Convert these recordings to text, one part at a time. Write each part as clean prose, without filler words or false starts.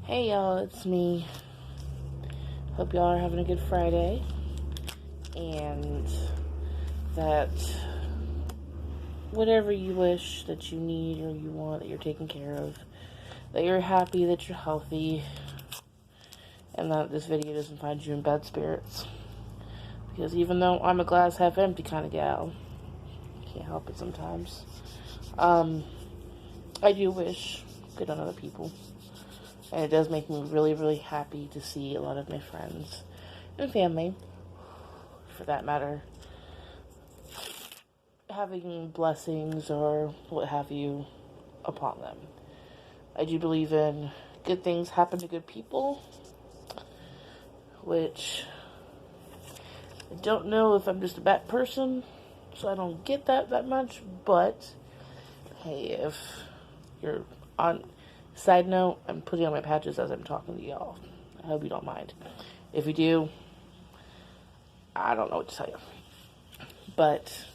Hey y'all, it's me. Hope y'all are having a good Friday and that whatever you wish that you need or you want, that you're taken care of, that you're happy, that you're healthy, and that this video doesn't find you in bad spirits. Because even though I'm a glass half empty kind of gal, can't help it sometimes. I do wish good on other people. And it does make me really, really happy to see a lot of my friends and family, for that matter, having blessings or what have you upon them. I do believe in good things happen to good people, which I don't know if I'm just a bad person, so I don't get that much, but hey, if you're on... Side note, I'm putting on my patches as I'm talking to y'all. I hope you don't mind. If you do, I don't know what to tell you. But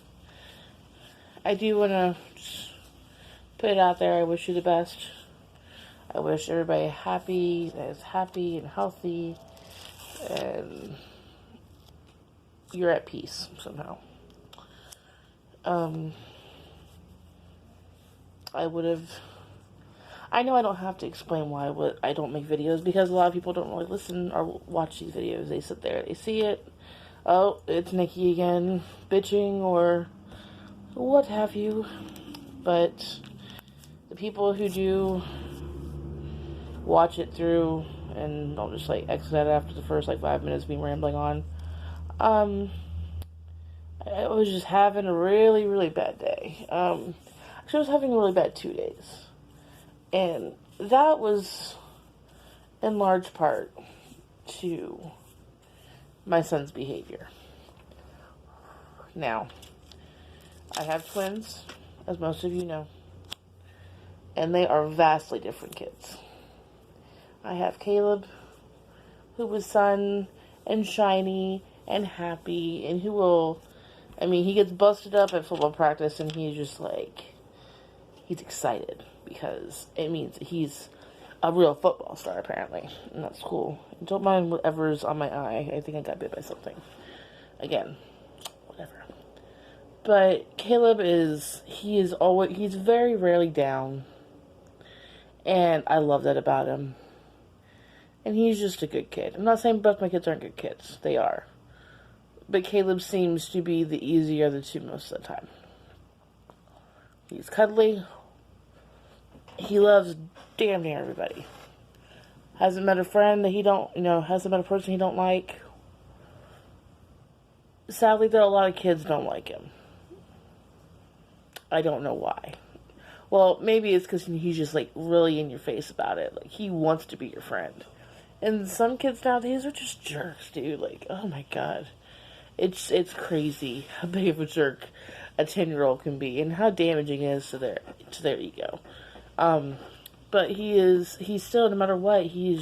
I do want to put it out there. I wish you the best. I wish everybody happy, that is happy and healthy, and you're at peace somehow. I know I don't have to explain why I don't make videos, because a lot of people don't really listen or watch these videos. They sit there, they see it, oh, it's Nikki again, bitching, or what have you. But the people who do watch it through and don't just exit out after the first 5 minutes of me rambling on, I was just having a really, really bad day. Actually, I was having a really bad 2 days. And that was in large part to my son's behavior. Now, I have twins, as most of you know, and they are vastly different kids. I have Caleb, who was sun and shiny and happy, and he gets busted up at football practice, and he's just he's excited, because it means he's a real football star, apparently. And that's cool. Don't mind whatever's on my eye. I think I got bit by something. Again, whatever. But Caleb he's very rarely down. And I love that about him. And he's just a good kid. I'm not saying both my kids aren't good kids. They are. But Caleb seems to be the easier of the two most of the time. He's cuddly. He loves damn near everybody. Hasn't met a friend that hasn't met a person he don't like. Sadly, though, a lot of kids don't like him. I don't know why. Well, maybe it's because he's just, really in your face about it. He wants to be your friend. And some kids nowadays are just jerks, dude. Oh my god. It's crazy how big of a jerk a 10-year-old can be, and how damaging it is to their ego. But he's still, no matter what, he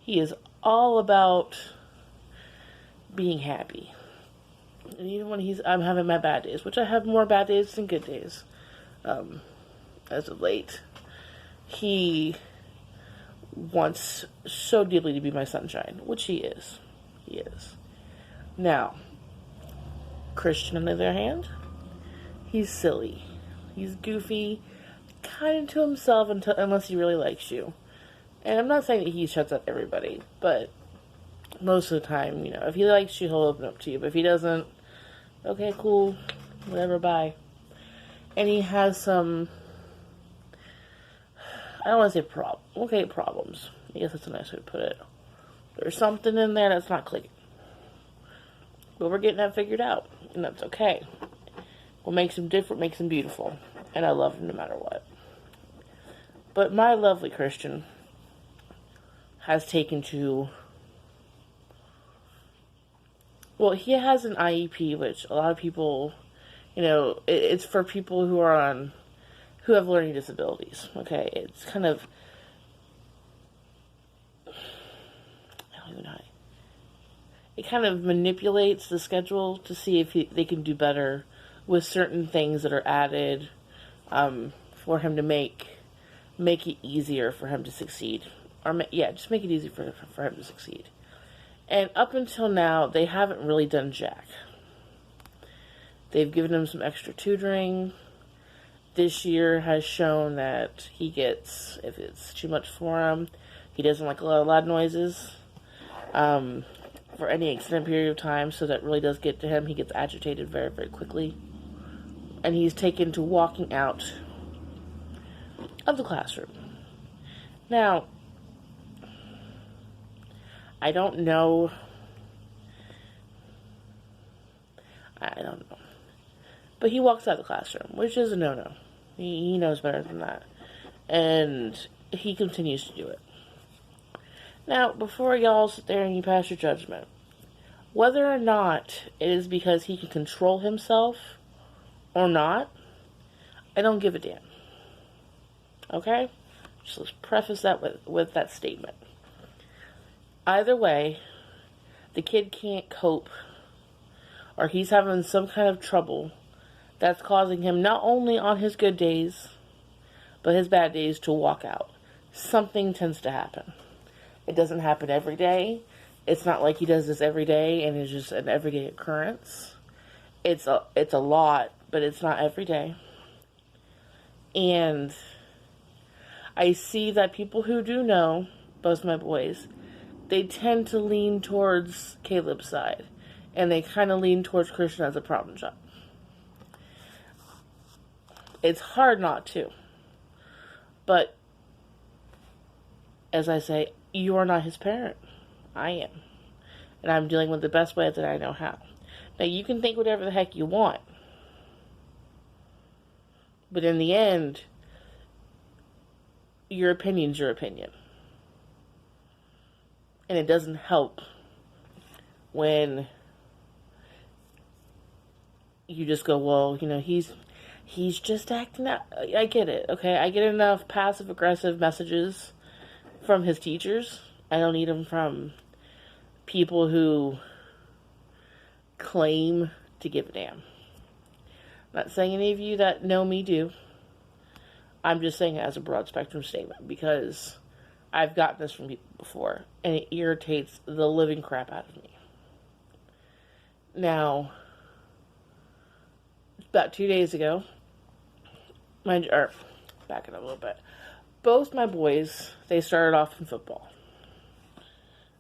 is all about being happy. And even when I'm having my bad days, which I have more bad days than good days, as of late, he wants so deeply to be my sunshine, which he is. He is. Now, Christian, on the other hand, he's silly. He's goofy, kind to himself unless he really likes you. And I'm not saying that he shuts up everybody, but most of the time, if he likes you, he'll open up to you. But if he doesn't, okay, cool, whatever, bye. And he has some, I don't want to say problems. I guess that's a nice way to put it. There's something in there that's not clicking. But we're getting that figured out, and that's okay. What makes him different makes him beautiful, and I love him no matter what. But my lovely Christian has taken to... Well, he has an IEP, which a lot of people, it's for people who have learning disabilities, okay? It's kind of... I don't even know. It kind of manipulates the schedule to see if they can do better with certain things that are added for him to make make it easier for him to succeed. Just make it easy for him to succeed. And up until now, they haven't really done jack. They've given him some extra tutoring. This year has shown that he gets, if it's too much for him, he doesn't like a lot of loud noises for any extended period of time, so that really does get to him. He gets agitated very, very quickly. And he's taken to walking out of the classroom. Now, I don't know. But he walks out of the classroom, which is a no-no. He knows better than that. And he continues to do it. Now, before y'all sit there and you pass your judgment, whether or not it is because he can control himself or not, I don't give a damn. Okay? Just let's preface that with that statement. Either way, the kid can't cope, or he's having some kind of trouble that's causing him, not only on his good days, but his bad days, to walk out. Something tends to happen. It doesn't happen every day. It's not like he does this every day and it's just an everyday occurrence. It's a lot, but it's not every day. And I see that people who do know, both my boys, they tend to lean towards Caleb's side. And they kind of lean towards Christian as a problem child. It's hard not to. But, as I say, you are not his parent. I am. And I'm dealing with the best way that I know how. Now, you can think whatever the heck you want. But in the end, your opinion's your opinion. And it doesn't help when you just go, well, he's just acting out. I get it, okay? I get enough passive-aggressive messages from his teachers. I don't need them from people who claim to give a damn. I'm not saying any of you that know me do. I'm just saying it as a broad spectrum statement because I've gotten this from people before, and it irritates the living crap out of me. Now, about 2 days ago, backing up a little bit, both my boys, they started off in football.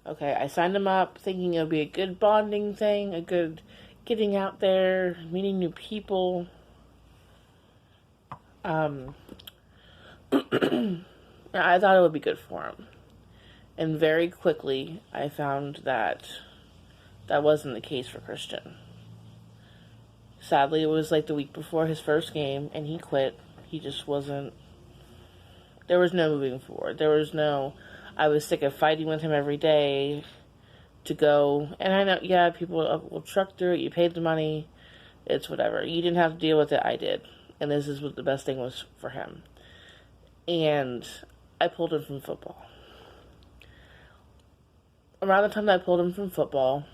Okay, I signed them up thinking it would be a good bonding thing, a good getting out there, meeting new people. I thought it would be good for them. And very quickly, I found that that wasn't the case for Christian. Sadly, it was like the week before his first game, and he quit. He just wasn't... There was no moving forward. There was no... I was sick of fighting with him every day to go. And I know, yeah, people will truck through it. You paid the money. It's whatever. You didn't have to deal with it. I did. And this is what the best thing was for him. And I pulled him from football. Around the time that I pulled him from football,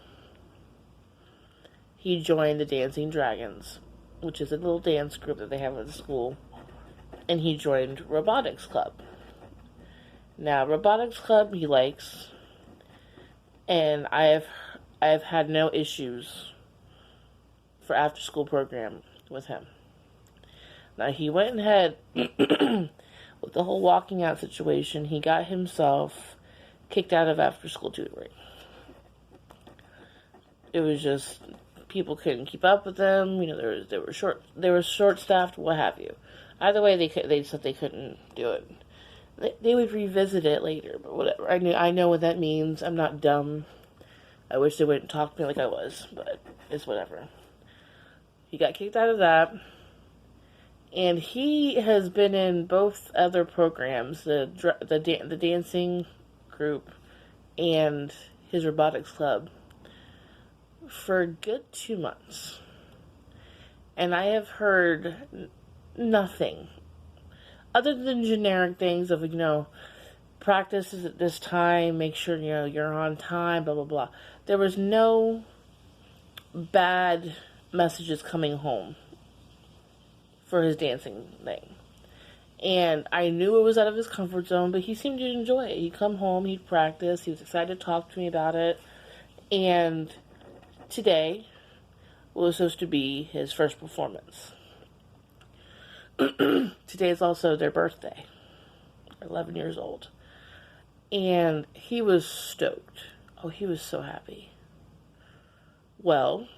he joined the Dancing Dragons, which is a little dance group that they have at the school. And he joined Robotics Club. Now, Robotics Club he likes, and I have had no issues for after school program with him. Now, he went ahead with the whole walking out situation. He got himself kicked out of after school tutoring. It was just people couldn't keep up with them. They were short staffed, what have you. Either way, they said they couldn't do it. They would revisit it later, but whatever. I know what that means. I'm not dumb. I wish they wouldn't talk to me like I was, but it's whatever. He got kicked out of that, and he has been in both other programs, the dancing group and his robotics club, for a good 2 months. And I have heard nothing other than generic things of, practice is at this time, make sure, you're on time, blah, blah, blah. There was no bad messages coming home for his dancing thing. And I knew it was out of his comfort zone, but he seemed to enjoy it. He'd come home, he'd practice, he was excited to talk to me about it. And today was supposed to be his first performance. Today is also their birthday. 11 years old. And he was stoked. Oh, he was so happy. Well,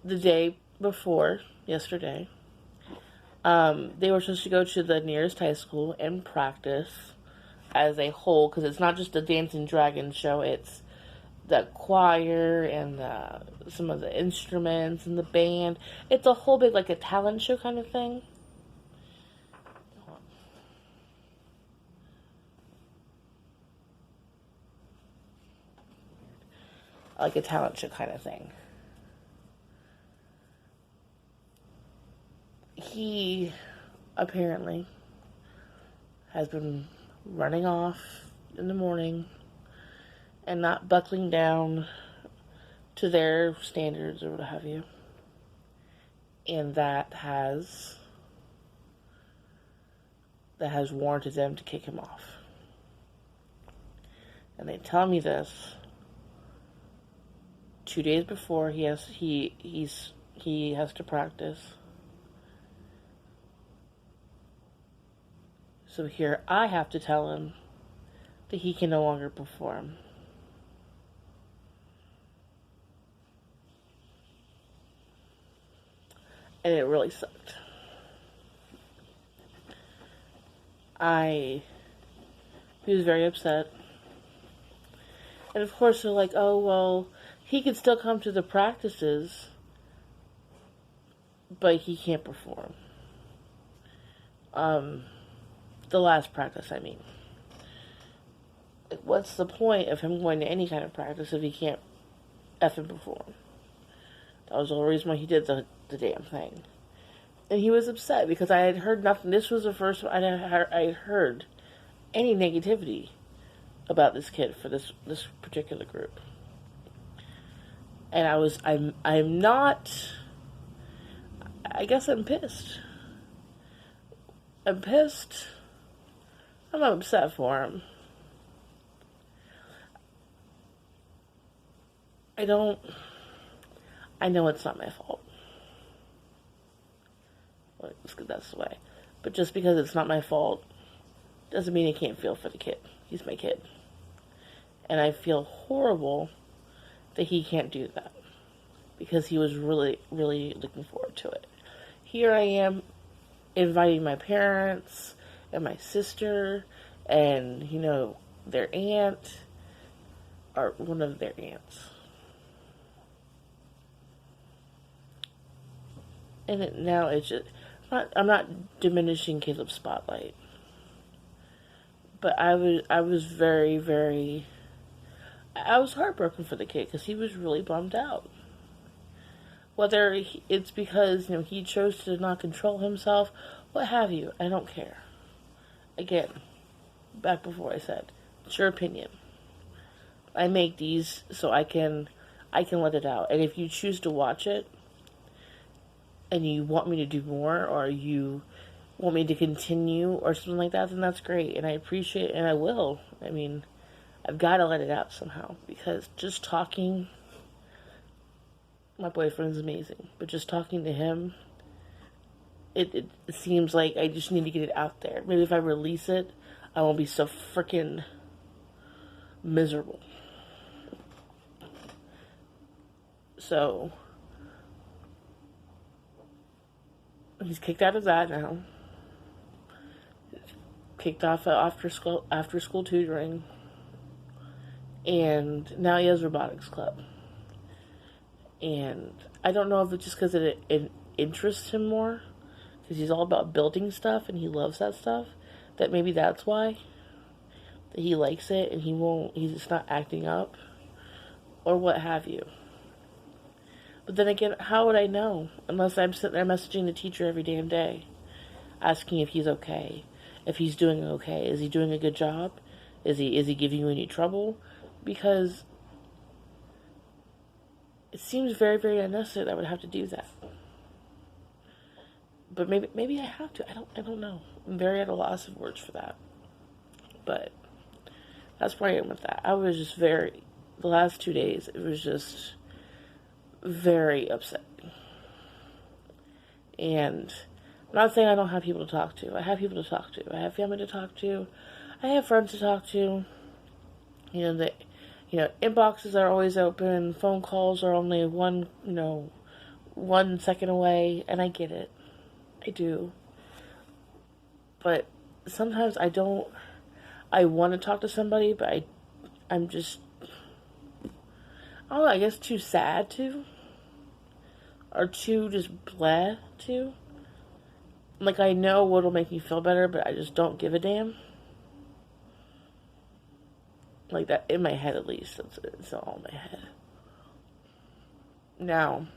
the day before, yesterday, they were supposed to go to the nearest high school and practice as a whole, because it's not just a Dancing Dragon show, it's the choir and some of the instruments and the band. It's a whole big, like a talent show kind of thing. Like a talent show kind of thing. He apparently has been running off in the morning and not buckling down to their standards or what have you. And that has warranted them to kick him off. And they tell me this 2 days before he has to practice. So here I have to tell him that he can no longer perform. And it really sucked. He was very upset. And of course they're like, oh, well, he could still come to the practices, but he can't perform. The last practice, I mean. What's the point of him going to any kind of practice if he can't effing perform? That was the whole reason why he did the damn thing. And he was upset because I had heard nothing. This was the first I heard any negativity about this kid for this particular group. And I'm not, I guess I'm pissed. I'm pissed. I'm upset for him. I know it's not my fault. That's the way. But just because it's not my fault doesn't mean I can't feel for the kid. He's my kid. And I feel horrible that he can't do that. Because he was really, really looking forward to it. Here I am inviting my parents and my sister and, their aunt, or one of their aunts. And now it's just, I'm not diminishing Caleb's spotlight. But I was very, very, I was heartbroken for the kid because he was really bummed out. Whether it's because, he chose to not control himself, what have you, I don't care. Again, back before I said, it's your opinion. I make these so I can let it out. And if you choose to watch it, and you want me to do more, or you want me to continue, or something like that, then that's great. And I appreciate it, and I will. I mean, I've got to let it out somehow. Because just talking, my boyfriend's amazing. But just talking to him, it seems like I just need to get it out there. Maybe if I release it, I won't be so freaking miserable. So he's kicked out of that now. Kicked off after school tutoring. And now he has robotics club. And I don't know if it's just because it interests him more. Because he's all about building stuff and he loves that stuff. That maybe that's why. That he likes it and he's just not acting up. Or what have you. But then again, how would I know? Unless I'm sitting there messaging the teacher every damn day. Asking if he's okay. If he's doing okay. Is he doing a good job? Is he giving you any trouble? Because it seems very, very unnecessary that I would have to do that. But maybe I have to. I don't know. I'm very at a loss of words for that. But that's where I am with that. I was just the last 2 days, it was just very upsetting. And I'm not saying I don't have people to talk to. I have people to talk to. I have family to talk to. I have friends to talk to. Inboxes are always open. Phone calls are only 1 second away. And I get it. I do. But sometimes I don't. I want to talk to somebody, but I'm just, I don't know, I guess too sad to. Or too just bleh to. Like, I know what'll make me feel better, but I just don't give a damn. Like that, in my head at least. It's all in my head. Now,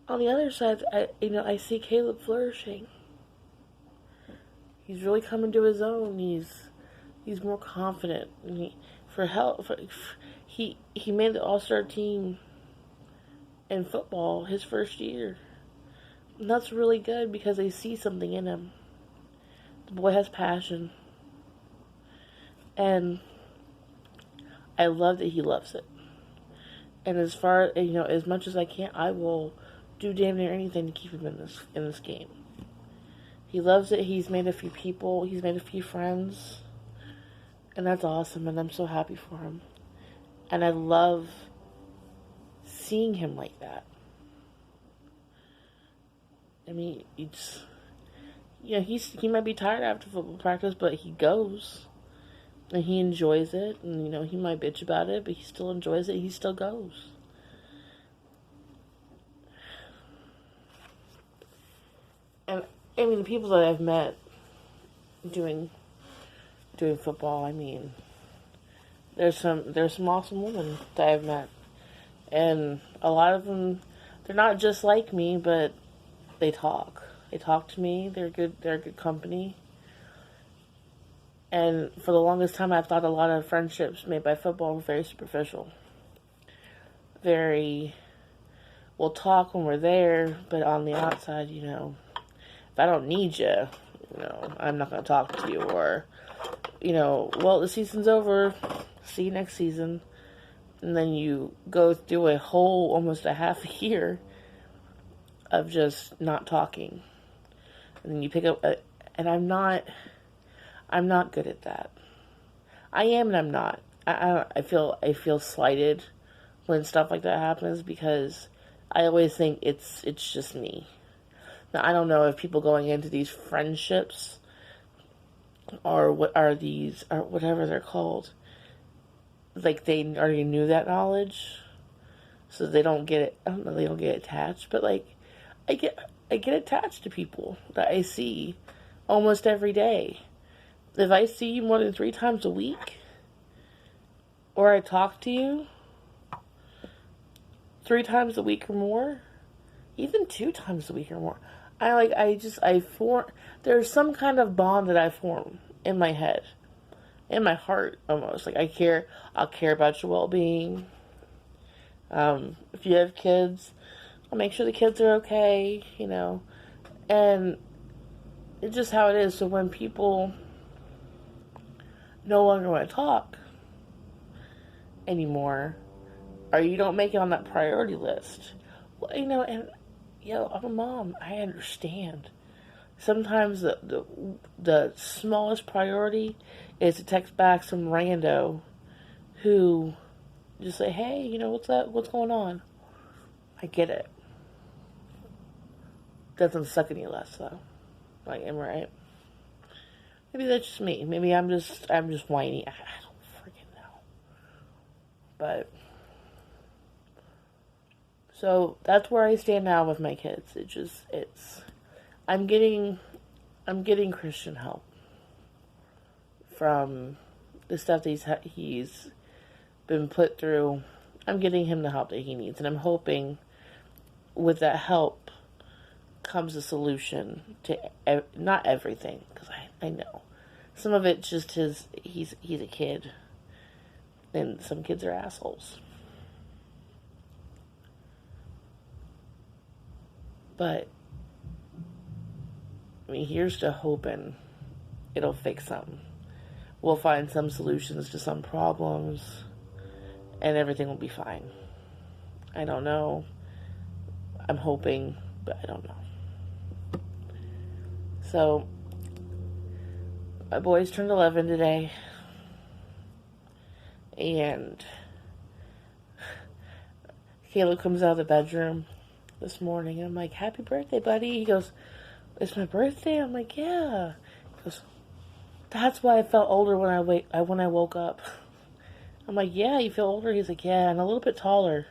on the other side, I see Caleb flourishing. He's really coming to his own. He's more confident. And he made the All-Star team in football his first year. And that's really good because they see something in him. The boy has passion. And I love that he loves it. And as much as I can, I will do damn near anything to keep him in this game. He loves it. He's made a few people. He's made a few friends. And that's awesome. And I'm so happy for him. And I love seeing him like that. I mean, he might be tired after football practice, but he goes. And he enjoys it. And, he might bitch about it, but he still enjoys it. He still goes. And, the people that I've met doing football, there's some awesome women that I've met. And a lot of them, they're not just like me, but they talk. They talk to me. They're good company. And for the longest time, I thought a lot of friendships made by football were very superficial. We'll talk when we're there, but on the outside, if I don't need you, I'm not going to talk to you. Or, well, the season's over. See you next season. And then you go through almost a half a year of just not talking. And then you pick up, and I'm not good at that. I am and I'm not. I feel slighted when stuff like that happens because I always think it's just me. Now, I don't know if people going into these friendships or whatever they're called, like they already knew that knowledge, so they don't get it. I don't know, they don't get attached, but like I get attached to people that I see almost every day. If I see you more than 3 times a week, or I talk to you 3 times a week or more, even 2 times a week or more, there's some kind of bond that I form in my head, in my heart almost. Like I'll care about your well-being. If you have kids, I'll make sure the kids are okay, and it's just how it is. So when people no longer want to talk anymore, or you don't make it on that priority list, well, I'm a mom. I understand. Sometimes the smallest priority is to text back some rando who just say, hey, what's up? What's going on? I get it. Doesn't suck any less though. Like, am I right? Maybe that's just me. Maybe I'm just whiny. I don't freaking know. But so that's where I stand now with my kids. I'm getting Christian help from the stuff that he's been put through. I'm getting him the help that he needs, and I'm hoping with that help comes a solution to not everything, because I know some of it's just he's a kid, and some kids are assholes. But I mean, here's to hoping it'll fix something. We'll find some solutions to some problems, and everything will be fine. I don't know. I'm hoping, but I don't know. So, my boys turned 11 today, and Caleb comes out of the bedroom this morning, and I'm like, happy birthday, buddy. He goes, it's my birthday? I'm like, yeah. He goes, that's why I felt older when I woke up. I'm like, yeah, you feel older? He's like, yeah, and a little bit taller.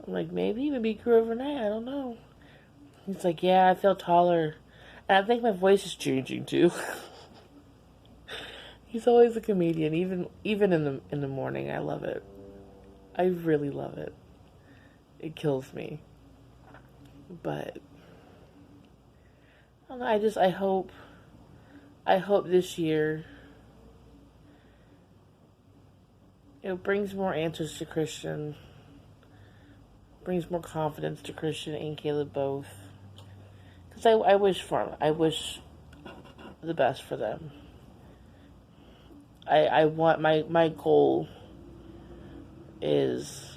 I'm like, maybe you grew overnight, I don't know. He's like, yeah, I feel taller. And I think my voice is changing too. He's always a comedian, even in the morning. I love it. I really love it. It kills me. But I don't know, I hope this year it brings more answers to Christian, brings more confidence to Christian and Caleb both. Because I wish for them. I wish the best for them. I want my goal is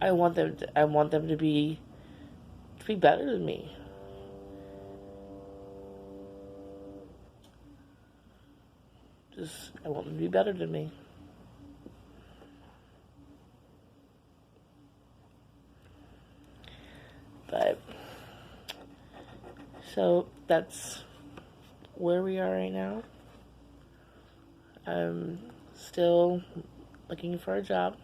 I want them to be better than me. I want them to be better than me. But so that's where we are right now. I'm still looking for a job,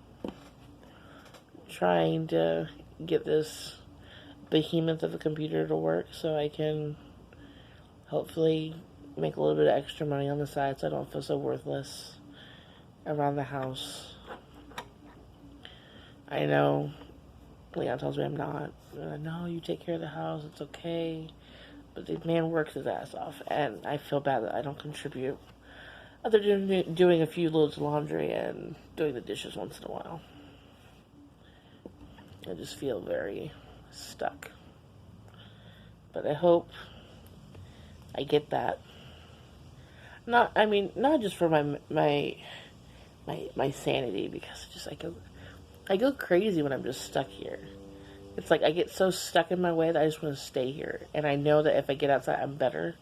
trying to get this behemoth of a computer to work so I can hopefully make a little bit of extra money on the side so I don't feel so worthless around the house. I know Leon tells me I'm not. No, you take care of the house, it's okay. But the man works his ass off, and I feel bad that I don't contribute. Other than doing a few loads of laundry and doing the dishes once in a while. I just feel very stuck. But I hope I get that. Not just for my sanity, because I go crazy when I'm just stuck here. It's like I get so stuck in my way that I just want to stay here. And I know that if I get outside, I'm better.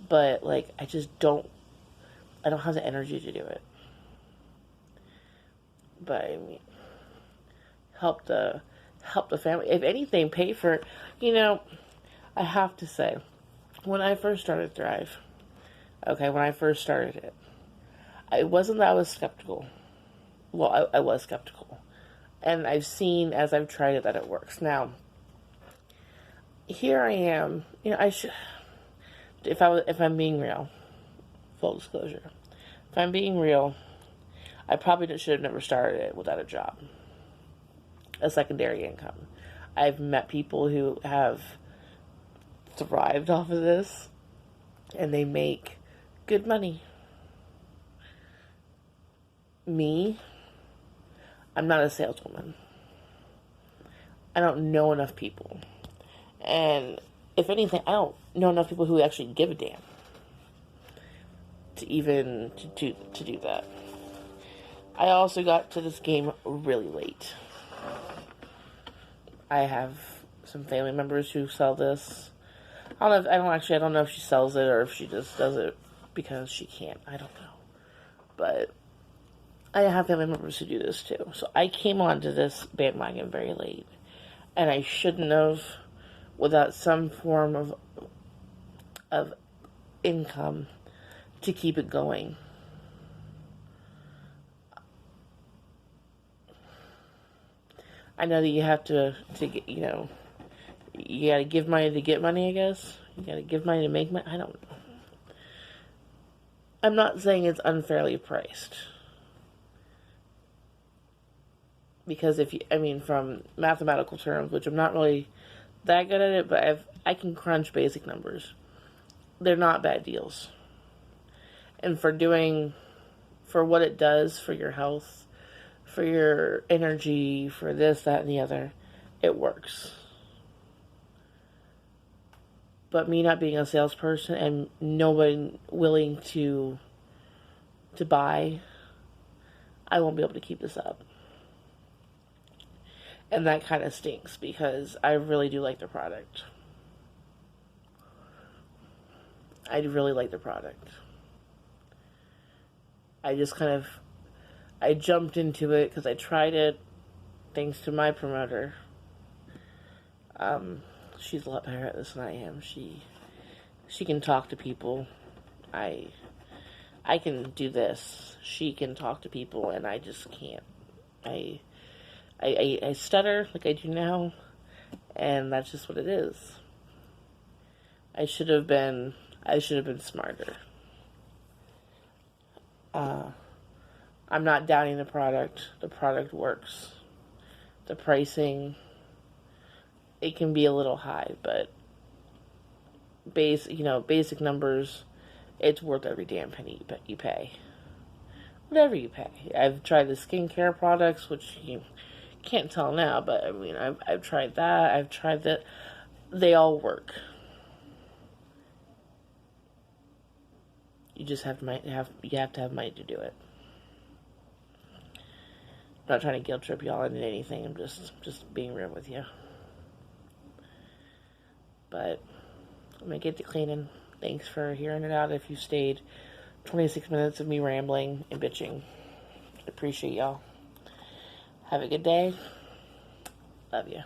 But, like, I don't have the energy to do it. But, I mean, help the family. If anything, pay for, I have to say, when I first started Thrive, when I first started it, it wasn't that I was skeptical. Well, I was skeptical. And I've seen, as I've tried it, that it works. Now, here I am. If I'm being real, full disclosure, if I'm being real, I probably should have never started it without a job, a secondary income. I've met people who have thrived off of this, and they make good money. Me, I'm not a saleswoman. I don't know enough people. And if anything, I don't know enough people who actually give a damn to even to do that. I also got to this game really late. I have some family members who sell this. I don't know if she sells it or if she just does it because she can't. I don't know. But I have family members who do this too. So I came onto this bandwagon very late. And I shouldn't have, without some form of income to keep it going. I know that you have to get, you gotta give money to get money, I guess. You gotta give money to make money. I don't know. I'm not saying it's unfairly priced. Because from mathematical terms, which I'm not really that good at it, but I can crunch basic numbers. They're not bad deals. And for what it does for your health, for your energy, for this, that, and the other, it works. But me not being a salesperson and no one willing to buy, I won't be able to keep this up. And that kind of stinks because I really do like the product. I really like the product. I jumped into it because I tried it thanks to my promoter. She's a lot better at this than I am. She can talk to people. I can do this. She can talk to people, and I just can't. I stutter like I do now, and that's just what it is. I should have been smarter. I'm not doubting the product. The product works. The pricing, it can be a little high, but basic numbers, it's worth every damn penny you pay. Whatever you pay. I've tried the skincare products, which you can't tell now, but I mean, I've tried that. I've tried that. They all work. You just have to have money to do it. I'm not trying to guilt trip y'all into anything. I'm just being real with you. But I'm gonna get to cleaning. Thanks for hearing it out. If you stayed 26 minutes of me rambling and bitching, I appreciate y'all. Have a good day. Love you.